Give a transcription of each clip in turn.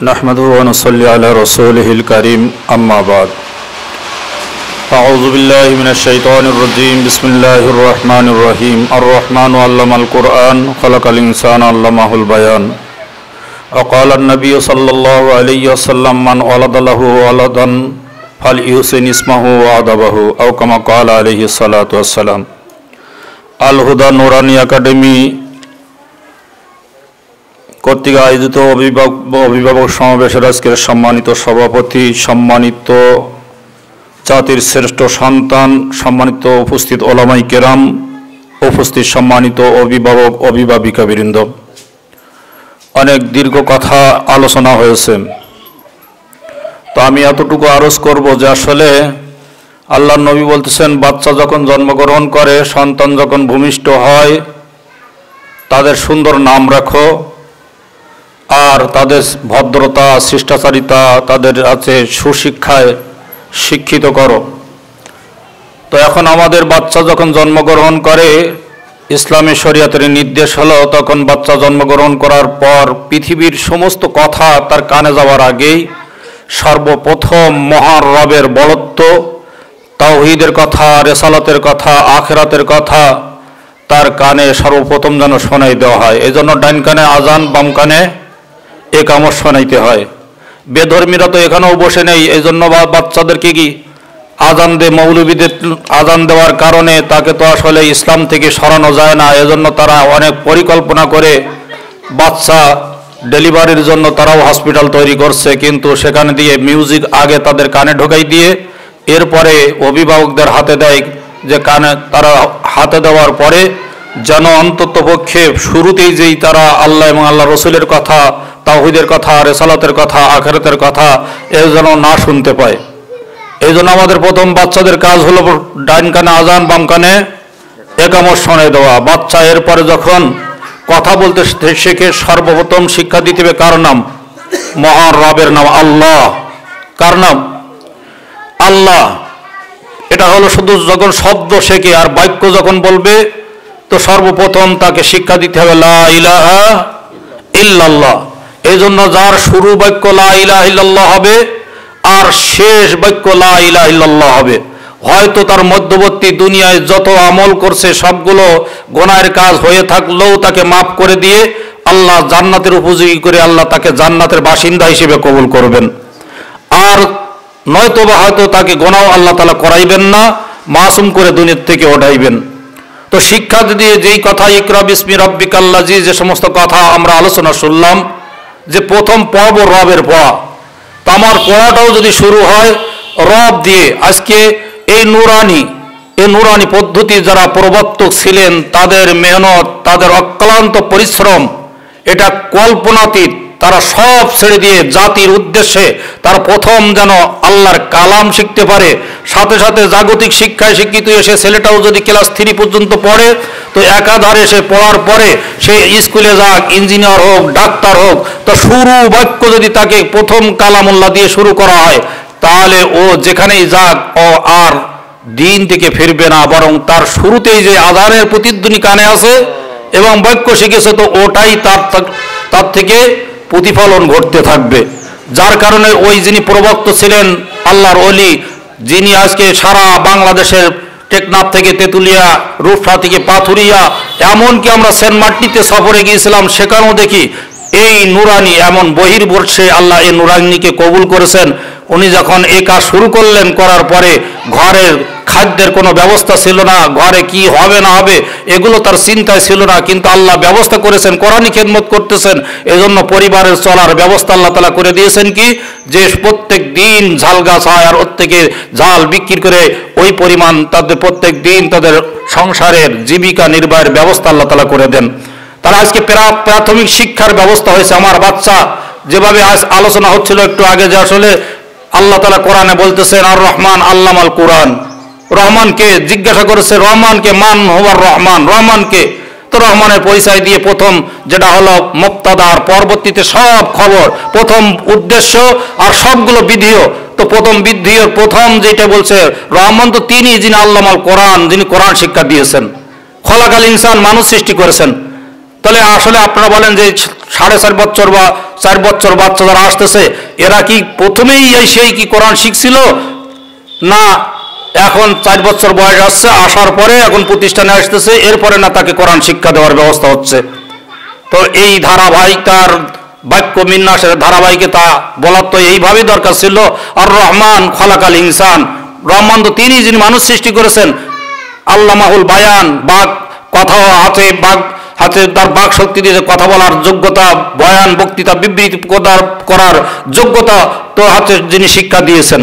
नहमदुहु व नुसल्ली अला रसूलिहिल करीम अम्मा बाद अऊज़ु बिल्लाहि मिनश शैतानिर रजीम बिस्मिल्लाहिर रहमानिर रहीम अर्रहमानु अल्लमल कुरआन खलक़ल इंसाना अल्लमहुल बयान वक़ाल अन्नबी सल्लल्लाहु अलैहि वसल्लम मन वलदा लहु वलदन फलयुहसिन इस्महु व अदबहु औ कमा क़ाल अलैहि सलातु वस्सलाम। আল হুদা নুরানি একাডেমি কর্তৃক আয়োজিত অভিভাবক সমাবেশের আজকের সম্মানিত সভাপতি, সম্মানিত জাতির শ্রেষ্ঠ সন্তান, সম্মানিত উপস্থিত ওলামায়ে কেরাম, উপস্থিত সম্মানিত অভিভাবক অভিভাবিকাবৃন্দ, অনেক দীর্ঘ কথা আলোচনা হয়েছে। তো আমি এতটুকু আরজ করব যে আসলে আল্লাহর নবী বলতেছেন, বাচ্চা যখন জন্মগ্রহণ করে, সন্তান যখন ভূমিষ্ঠ হয়, তাদের সুন্দর নাম রাখো আর তাদের ভদ্রতা, শিষ্টাচারিতা, তাদের আছে সুশিক্ষায় শিক্ষিত করো। তো এখন আমাদের বাচ্চা যখন জন্মগ্রহণ করে, ইসলামী শরীয়তের নির্দেশ হলো তখন বাচ্চা জন্মগ্রহণ করার পর পৃথিবীর সমস্ত কথা তার কানে যাওয়ার আগেই সর্বপ্রথম মহান রবের বলত্ব, তাওহীদের কথা, রেসালাতের কথা, আখিরাতের কথা তার কানে সর্বপ্রথম যেন শোনাই দেওয়া হয়। এই জন্য ডাইন কানে আজান, বাম কানে একামত শোনাইতে হয়। বেধর্মীরা তো এখানেও বসে নেই, এই জন্য বাচ্চাদেরকে কি আজান মৌলবীদের আজান দেওয়ার কারণে তাকে তো আসলে ইসলাম থেকে সরানো যায় না। এজন্য তারা অনেক পরিকল্পনা করে বাচ্চা ডেলিভারির জন্য তারাও হসপিটাল তৈরি করছে, কিন্তু সেখানে দিয়ে মিউজিক আগে তাদের কানে ঢোকাই দিয়ে এরপরে অভিভাবকদের হাতে দেয়, যে কানে তারা হাতে দেওয়ার পরে যেন অন্ততপক্ষে শুরুতেই যেই তারা আল্লাহ এবং আল্লাহ রসুলের কথা, তাওহীদের কথা, রেসালাতের কথা, আখিরাতের কথা এর যেন না শুনতে পায়। এই জন্য আমাদের প্রথম বাচ্চাদের কাজ হলো ডাইন কানে আজান, বাম কানে একামত শোনায় দেওয়া। বাচ্চা এরপরে যখন কথা বলতে শেখে, সর্বপ্রথম শিক্ষা দিতে হবে কার নাম? মহান রবের নাম, আল্লাহ। কার নাম? আল্লাহ। এটা হলো শুধু যখন শব্দ শেখে, আর বাক্য যখন বলবে তো সর্বপ্রথম তাকে শিক্ষা দিতে হবে লা ইলাহা ইল্লাল্লাহ। এই জন্য যার শুরু বাক্য লা ইলাহা ইল্লাল্লাহ হবে আর শেষ বাক্য লা ইলাহা ইল্লাল্লাহ হবে, হয়তো তার মধ্যবর্তী দুনিয়ায় যত আমল করছে সবগুলো গুনাহের কাজ হয়ে থাকলেও তাকে মাফ করে দিয়ে আল্লাহ জান্নাতের উপযোগী করে আল্লাহ তাকে জান্নাতের বাসিন্দা হিসেবে কবুল করবেন। আর নয়তোবা হয়তো তাকে গোনাও আল্লাহ তাআলা করাইবেন না, মাসুম করে দুনিয়া থেকে ওঠাইবেন। তো শিক্ষা দিয়ে যেই কথা ইকরা বিসমি রাব্বিকাল্লাযী, যে সমস্ত কথা আমরা আলোচনা শুনলাম, যে প্রথম পর্ব রবের পড়া। তো আমার পড়াটাও যদি শুরু হয় রব দিয়ে, আজকে এই নুরানি পদ্ধতি যারা প্রবর্তক ছিলেন তাদের মেহনত, তাদের অক্লান্ত পরিশ্রম, এটা কল্পনাতীত। তারা সব ছেড়ে দিয়ে জাতির উদ্দেশ্যে তারা প্রথম যেন আল্লাহর কালাম শিখতে পারে, সাথে সাথে জাগতিক শিক্ষায় শিক্ষিত এসে ছেলেটাও যদি ক্লাস 3 পর্যন্ত পড়ে তো একাধারে সে পড়ার পরে সে স্কুলে যাক, ইঞ্জিনিয়ার হোক, ডাক্তার হোক, তো শুরু বাক্য যদি তাকে প্রথম কালামুল্লাহ দিয়ে শুরু করা হয় তাহলে ও যেখানেই যাক ও আর দিন থেকে ফিরবে না, বরং তার শুরুতেই যে আযানের প্রতিধ্বনি কানে আছে এবং বাক্য শিখেছে তো ওটাই তার থেকে প্রতিফলন ঘটতে থাকবে। যার কারণে ওই যিনি প্রবক্তা ছিলেন আল্লাহর ওলি, যিনি আজকে সারা বাংলাদেশের টেকনাফ থেকে তেতুলিয়া, রূপসা থেকে পাথুরিয়া, এমনকি আমরা সেন্ট মার্টিতে সফরে গিয়েছিলাম, সেখানেও দেখি এই নুরানি এমন বহির্বর্ষে আল্লাহ এই নুরানিকে কবুল করেছেন। উনি যখন এই কাজ শুরু করলেন, করার পরে ঘরের খাদ্যের কোনো ব্যবস্থা ছিল না, ঘরে কি হবে না হবে এগুলো তার চিন্তায় ছিল না, কিন্তু আল্লাহ ব্যবস্থা করেছেন, কোরআনি খেদমত করতেছেন, এজন্য পরিবারের চলার ব্যবস্থা আল্লাহ তাআলা করে দিয়েছেন কি, যে প্রত্যেক দিন ঝাল গাছ হয় আর ওর থেকে ঝাল বিক্রি করে ওই পরিমাণ তাদের প্রত্যেক দিন তাদের সংসারের জীবিকা নির্বাহের ব্যবস্থা আল্লাহ তাআলা করে দেন। তারা আজকে প্রাথমিক শিক্ষার ব্যবস্থা হয়েছে। আমার বাচ্চা যেভাবে আজ আলোচনা হচ্ছিল একটু আগে, যে আসলে আল্লাহ তাআলা কোরআনে বলতেছেন আর রহমান আল্লামাল কুরআন। রহমানকে জিজ্ঞাসা করেছে, রহমানকে মান হুয়ার রহমান, রহমানকে। তো রহমানের পরিচয় দিয়ে প্রথম যেটা হলো মুক্তাদা, আর পরবর্তীতে সব খবর, প্রথম উদ্দেশ্য আর সবগুলো বিধিও। তো প্রথম বিধির প্রথম যেটা বলছে রহমান, তো তিনি যিনি আল্লামাল কোরআন, যিনি কোরআন শিক্ষা দিয়েছেন। খলাকাল ইনসান, মানুষ সৃষ্টি করেছেন। তাহলে আসলে আপনারা বলেন যে 4.5 বছর বা 4 বছর বাচ্চা যারা আসতেছে এরা কি প্রথমেই সেই কি কোরআন শিখছিল, না এখন 4 বছর বয়স আসছে, আসার পরে এখন প্রতিষ্ঠানে আসতেছে, এরপরে না তাকে কোরআন শিক্ষা দেওয়ার ব্যবস্থা হচ্ছে? তো এই ধারাবাহিকতার বাক্য বিন্যাসের ধারাবাহিকতা বলার তো এইভাবেই দরকার ছিল। আর রহমান খালাকাল ইনসান, রহমান তো তিনি যিনি মানুষ সৃষ্টি করেছেন। আল্লামাহুল বায়ান, বাক কথা হাতে তার বাক শক্তি দিয়ে কথা বলার যোগ্যতা, বয়ান বক্তৃতা বিবৃতি করার যোগ্যতা তো হাতে যিনি শিক্ষা দিয়েছেন।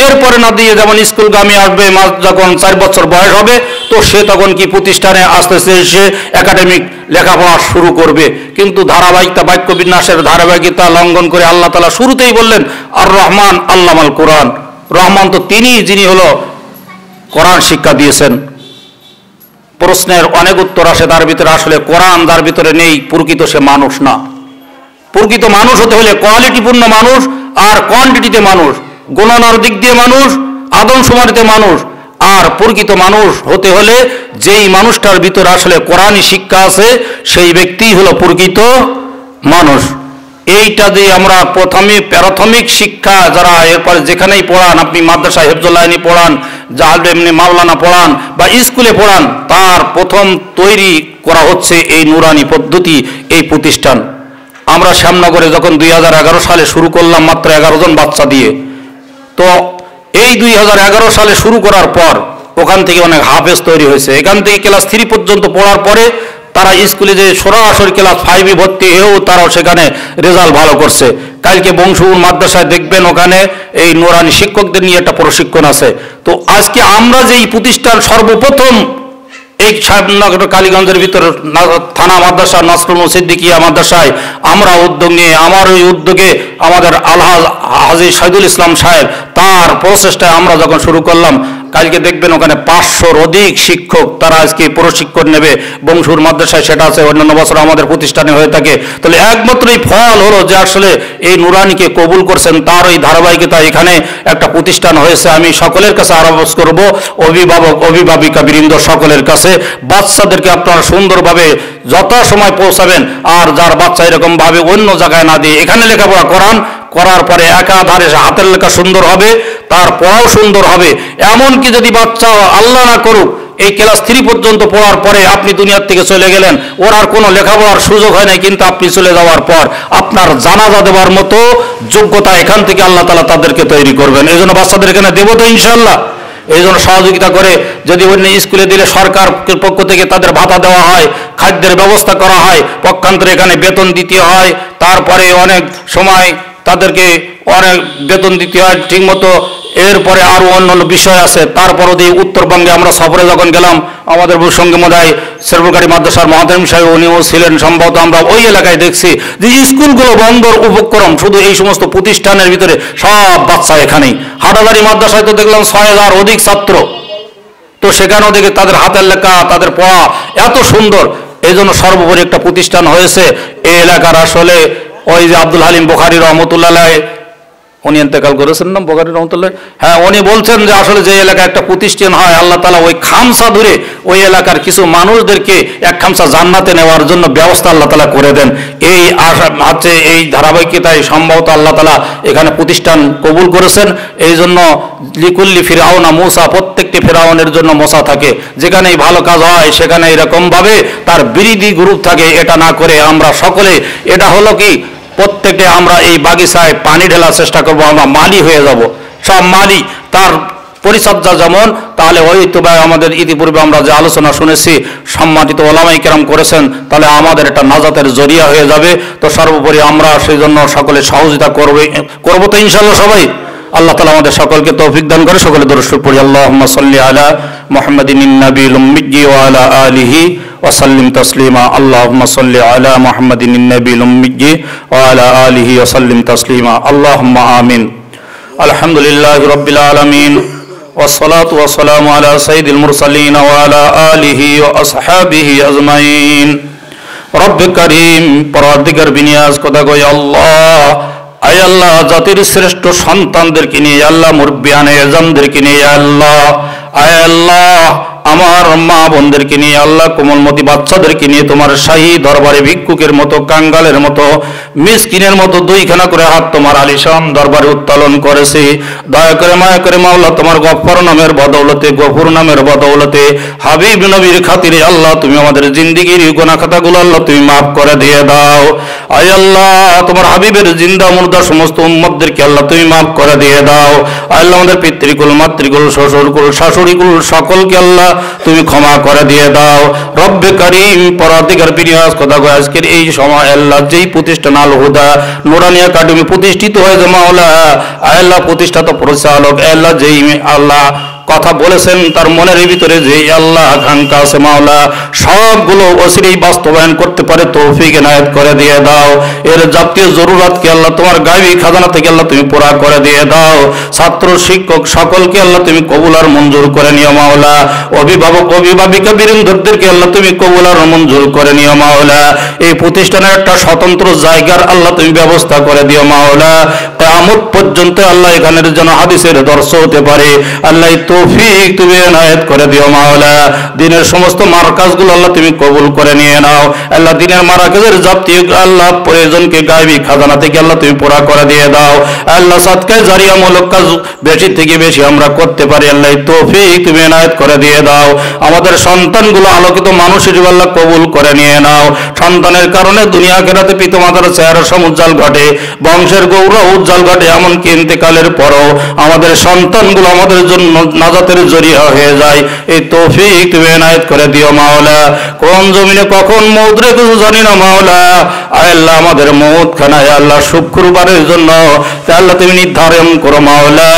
এরপরে না দিয়ে যেমন স্কুলগামী আসবে, যখন 4 বছর বয়স হবে তো সে তখন কি প্রতিষ্ঠানে আস্তে আস্তে সে একাডেমিক লেখাপড়া শুরু করবে। কিন্তু ধারাবাহিকতা বাক্য বিন্যাসের ধারাবাহিকতা লঙ্ঘন করে আল্লাহ তাআলা শুরুতেই বললেন আর রহমান আল্লামাল কোরআন। রহমান তো তিনি যিনি হলো কোরআন শিক্ষা দিয়েছেন। প্রশ্নের অনেক উত্তর আসে, তার ভিতরে আসলে কোরআন যার ভিতরে নেই প্রকৃত সে মানুষ না। প্রকৃত মানুষ হতে হলে কোয়ালিটিপূর্ণ মানুষ আর কোয়ান্টিটিতে মানুষ, গণনার দিক দিয়ে মানুষ, আদমশুমারিতে মানুষ। আর প্রকৃত মানুষ হতে হলে যেই মানুষটার ভিতরে আসলে কোরআনী শিক্ষা আছে সেই ব্যক্তিই হলো প্রকৃত মানুষ। এইটা দিয়ে আমরা প্রথমে প্রাথমিক শিক্ষা যারা এরপরে যেখানেই পড়ান, আপনি মাদ্রাসা হেফজুল্লাহিনী পড়ান, এমনি মাওলানা পড়ান বা স্কুলে পড়ান, তার প্রথম তৈরি করা হচ্ছে এই নুরানি পদ্ধতি, এই প্রতিষ্ঠান। আমরা শ্যামনগরে যখন 2011 সালে শুরু করলাম মাত্র 11 জন বাচ্চা দিয়ে, তো এই 2011 সালে শুরু করার পর ওখান থেকে অনেক হাফেজ তৈরি হয়েছে। এখান থেকে ক্লাস 3 পর্যন্ত পড়ার পরে তারা স্কুলে যে সরাসরি ক্লাস 5-এ ভর্তি হয়েও তারাও সেখানে রেজাল্ট ভালো করছে। কালকে বংশপুর মাদ্রাসায় দেখবেন ওখানে এই নুরানি শিক্ষকদের নিয়ে একটা প্রশিক্ষণ আছে। তো আজকে আমরা যে এই প্রতিষ্ঠান সর্বপ্রথম এই সাহেবনগর কালীগঞ্জের ভিতরে থানা মাদ্রাসা নাসরুল সিদ্দিকিয়া মাদ্রাসায় আমরা উদ্যোগ নিয়ে, আমার ওই উদ্যোগে আমাদের আলহাজ হাজী শহীদুল ইসলাম সাহেব তার প্রচেষ্টায় আমরা যখন শুরু করলাম, কালকে দেখবেন ওখানে 500-র অধিক শিক্ষক তারা আজকে প্রশিক্ষণ নেবে বংশপুর মাদ্রাসায়, সেটা আছে অন্যান্য বছর আমাদের প্রতিষ্ঠানে হয়ে থাকে। তাহলে একমাত্র এই ফল হলো যে আসলে এই নুরানিকে কবুল করছেন, তার ওই ধারাবাহিকতা এখানে একটা প্রতিষ্ঠান হয়েছে। আমি সকলের কাছে আহ্বান করব, অভিভাবক অভিভাবিকা বৃন্দ সকলের কাছে, বাচ্চাদেরকে আপনারা সুন্দরভাবে যথাসময় পৌঁছাবেন। আর যার বাচ্চা এরকম ভাবে অন্য জায়গায় না দিয়ে এখানে লেখাপড়া করার পরে একাধারে হাতের লেখা সুন্দর হবে, তার পড়াও সুন্দর হবে। এমনকি যদি বাচ্চা আল্লাহ না করুক এই ক্লাস 3 পর্যন্ত পড়ার পরে আপনি দুনিয়ার থেকে চলে গেলেন, ওর আর কোনো লেখাপড়ার সুযোগ হয় নাই, কিন্তু আপনি চলে যাওয়ার পর আপনার জানাজা দেওয়ার মতো যোগ্যতা এখান থেকে আল্লাহ তাআলা তাদেরকে তৈরি করবেন। এই জন্য বাচ্চাদের এখানে দেবো তো ইনশাআল্লাহ। এই জন্য সহযোগিতা করে যদি অন্য স্কুলে দিলে সরকারের পক্ষ থেকে তাদের ভাতা দেওয়া হয়, খাদ্যের ব্যবস্থা করা হয়, পক্ষান্তরে এখানে বেতন দিতে হয়, তারপরে অনেক সময় তাদেরকে অনেক বেতন দিতে হয় ঠিকমতো। এরপরে আরও অন্যান্য বিষয় আছে। তারপরও দিয়ে উত্তরবঙ্গে আমরা সফরে যখন গেলাম, আমাদের সঙ্গে মধ্যে সরকারি মাদ্রাসার মহাতামিম সাহেব উনিও ছিলেন, সম্ভবত আমরা ওই এলাকায় দেখছি যে স্কুলগুলো বন্দর উপক্রম, শুধু এই সমস্ত প্রতিষ্ঠানের ভিতরে সব বাচ্চা এখানেই। হাটাজারি মাদ্রাসায় তো দেখলাম 6000 অধিক ছাত্র, তো সেখানেও দেখে তাদের হাতের লেখা, তাদের পড়া এত সুন্দর। এই জন্য সর্বোপরি একটা প্রতিষ্ঠান হয়েছে এই এলাকার। আসলে ওই যে আব্দুল হালিম বুখারী রহমতুল্লাহ আলাইহি, উনি ইন্তেকাল করেছেন না বুখারী রহমতুল্লাহ, হ্যাঁ, উনি বলছেন যে আসলে যে এলাকায় একটা প্রতিষ্ঠান হয় আল্লাহ তাআলা ওই খামসা ধরে ওই এলাকার কিছু মানুষদেরকে এক খামসা জান্নাতে নেওয়ার জন্য ব্যবস্থা আল্লাহ তাআলা করে দেন। এই আশা আছে, এই ধারাবাহিকতায় সম্ভবত আল্লাহ তাআলা এখানে প্রতিষ্ঠান কবুল করেছেন। এই জন্য লিকুল্লি ফিরাউনা মুসা, প্রত্যেকটি ফেরাউনের জন্য মোসা থাকে। যেখানেই ভালো কাজ হয় সেখানে এরকমভাবে তার বিরোধী গ্রুপ থাকে। এটা না করে আমরা সকলে, এটা হলো কি, প্রত্যেকে আমরা এই বাগিচায় পানি ঢেলার চেষ্টা করব, আমরা মালি হয়ে যাব। সব মালি তার পরিচর্যা যেমন, তাহলে ওই তো ভাই আমাদের ইতিপূর্বে আমরা যে আলোচনা শুনেছি সম্মানিত ওলামায়ে কেরাম করেছেন, তাহলে আমাদের একটা নাজাতের জরিয়া হয়ে যাবে। তো সর্বোপরি আমরা সেই জন্য সকলে সহযোগিতা করবো তো ইনশাআল্লাহ সবাই। আল্লাহ তাআলা আমাদের সকলকে তৌফিক দান করে। সকলে দরুদ শরীফ পড়ি। আল্লাহুম্মা সাল্লি আলা মুহাম্মাদিন নাবিয়্যিল উম্মিয়্যি ওয়া আলা আলিহি ওয়া সাল্লিম তাসলিমা। আল্লাহুম্মা সাল্লি আলা মুহাম্মাদিন নাবিয়্যিল উম্মিয়্যি ওয়া আলা আলিহি ওয়া সাল্লিম তাসলিমা। আল্লাহুম্মা আমিন। আলহামদুলিল্লাহি রাব্বিল আলামিন ওয়াসসালাতু ওয়াসসালামু আলা সাইয়্যিদিল মুরসালিন ওয়া আলা আলিহি ওয়া আসহাবিহি আজমাইন। রব্বে কারীম, পরওয়ারদিগার বিনিয়াজ কথা কই আল্লাহ, আয় আল্লাহ জাতির শ্রেষ্ঠ সন্তানদেরকে নিয়ে, আল্লাহ মুরব্বিয়ানে আজমদেরকে নিয়ে, আল্লাহ আয় আল্লাহ আমার মা বোনদেরকে নিয়ে আল্লাহ কোমলমতি বাচ্চাদেরকে নিয়ে তোমার শাহী দরবারে ভিক্ষুকের মতো কাঙ্গালের মতো মিসকিনের মতো দুইখানা করে হাত তোমার আলিশান দরবারে উত্তোলন করেছে। দয়া করে মায়া করে মাওলা তোমার গফফার নামের বদৌলতে, গফুর নামের বদৌলতে, হাবিব নবীর খাতিরে আল্লাহ তুমি আমাদের জিন্দেগির গুনাহ খাতাগুলো আল্লাহ তুমি মাফ করে দিয়ে দাও। আয় আল্লাহ তোমার হাবিবের জিন্দা মুর্দা সমস্ত উম্মতদেরকে আল্লাহ তুমি মাফ করে দিয়ে দাও। আল্লাহ আমাদের পিতৃকুল মাতৃকুল শ্বশুরকুল শাশুড়িকুল সকলকে আল্লাহ তুমি ক্ষমা করে দিয়ে দাও। রব্বে কারীম পরওয়ারদিগার বিনিয়াজ খোদা গো আজকের এই সময় আল্লাহ যেই প্রতিষ্ঠান আল হুদা নুরানী একাডেমি প্রতিষ্ঠিত হয়েছে মাওলা, আল্লাহ প্রতিষ্ঠাতা পরিচালক আল্লাহ যেই আল্লাহ কথা বলেছেন তার মনের ভিতরে যে আল্লাহ আকাঙ্ক্ষা আছে মাওলা সবগুলো অচিরেই বাস্তবায়ন করতে পারে তৌফিক এনায়েত করে দিয়ে দাও। এর জাতীয় জরুরতকে আল্লাহ তোমার গায়বী খাজানা থেকে আল্লাহ তুমি পুরা করে দিয়ে দাও। ছাত্র শিক্ষক সকলকে আল্লাহ তুমি কবুল আর মঞ্জুর করে নিও মাওলা। অভিভাবক অভিভাবিকা বীরেন্দ্রদেরকে আল্লাহ তুমি কবুল আর মঞ্জুর করে নিও মাওলা। এই প্রতিষ্ঠানের একটা স্বতন্ত্র জায়গার আল্লাহ তুমি ব্যবস্থা করে দিও মাওলা। কিয়ামত পর্যন্ত আল্লাহ এখানের যেন হাদিসের দর্শ হতে পারে আল্লাহ তৌফিক তুমি এনায়েত করে দিও মাওলা। দিনের সমস্ত মারকাজগুলো আল্লাহ তুমি কবুল করে নিয়ে নাও আল্লাহ। দিনের মারাকাজের জাতীয় আল্লাহ প্রয়োজনকে গায়বী খাজানা থেকে আল্লাহ তুমি পুরা করে দিয়ে দাও আল্লাহ। সাদকায়ে জারিয়া মূলক কাজ বেশি থেকে বেশি আমরা করতে পারি আল্লাহ তৌফিক তুমি এনায়েত করে দিয়ে দাও। আমাদের সন্তানগুলো আলোকিত মানুষ হিসেবে আল্লাহ কবুল করে নিয়ে নাও। সন্তানের কারণে দুনিয়া আখিরাতে পিতামাতার চেহারা সমুজ্জ্বল ঘটে, বংশের গৌরব উজ্জ্বল ঘটে, এমনকি ইন্তেকালের পরও আমাদের সন্তানগুলো আমাদের জন্য নাজাতের জরিয়া হয়ে যায়। এই তৌফিক তুমি এনায়েত করে দিও মাওলা। কোন জমিনে কখন মউত রে কিছু জানি না মাওলা। আয় আল্লাহ আমাদের মউত খানা আল্লাহ শুক্রবারের জন্য আল্লাহ তুমি নির্ধারণ করো মাওলা।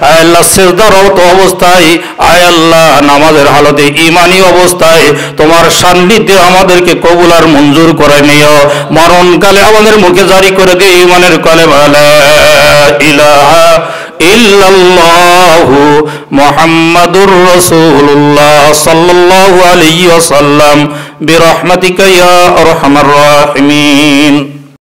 আয় আল্লাহ সিজদারত অবস্থায়, আয় আল্লাহ নামাজের হালতে ঈমানি অবস্থায় তোমার সান্নিধ্যে আমাদেরকে কবুল আর মঞ্জুর করে নিও। মরণকালে আমাদের মুখে জারি করে দিও ঈমানের কালেমা লা ইলাহা ইল্লাল্লাহু মুহাম্মাদুর রাসূলুল্লাহ সাল্লাল্লাহু আলাইহি ওয়াসাল্লাম বিরহমাতিকা ইয়া আরহামার রাহিমিন।